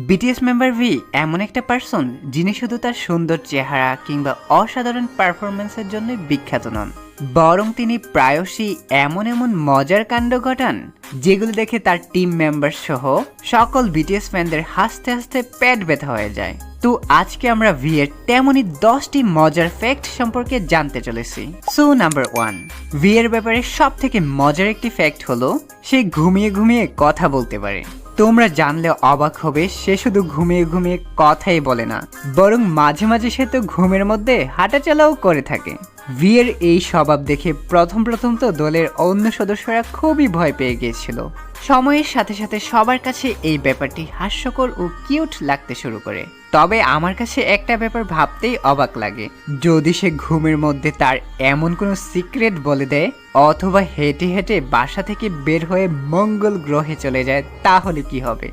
BTS member V এমন একটা person যিনি শুধু তার সুন্দর চেহারা কিংবা অসাধারণ পারফরমেন্সের জন্য বিখ্যাত নন, বরং তিনি প্রায়শই এমন এমন মজার কাণ্ড ঘটান যেগুলো দেখে তার টিম মেম্বার সহ সকল বিটিএস ফ্যানদের হাসতে হাসতে পেট ব্যথা হয়ে যায়। তো আজকে আমরা ভি এর তেমনই 10টি মজার ফ্যাক্ট সম্পর্কে জানতে চলেছি। সো নাম্বার 1, ভি এর ব্যাপারে সব থেকে মজার একটি ফ্যাক্ট হলো সে ঘুমিয়ে ঘুমিয়ে কথা বলতে পারে। তোমরা জানলে অবাক হবে, সে শুধু ঘুমিয়ে ঘুমিয়ে কথাই বলে না, বরং মাঝে মাঝে সে তো ঘুমের মধ্যে হাঁটাচলাও করে থাকে। ভি এর এই স্বভাব দেখে প্রথম তো দলের অন্য সদস্যরা খুবই ভয় পেয়ে গিয়েছিল। সময়ের সাথে সাথে সবার কাছে এই ব্যাপারটি হাস্যকর ও কিউট লাগতে শুরু করে। তবে আমার কাছে একটা ব্যাপার ভাবতেই অবাক লাগে, যদি সে ঘুমের মধ্যে তার এমন কোনো সিক্রেট বলে দেয় অথবা হেঁটে হেঁটে বাসা থেকে বের হয়ে মঙ্গল গ্রহে চলে যায়, তাহলে কি হবে?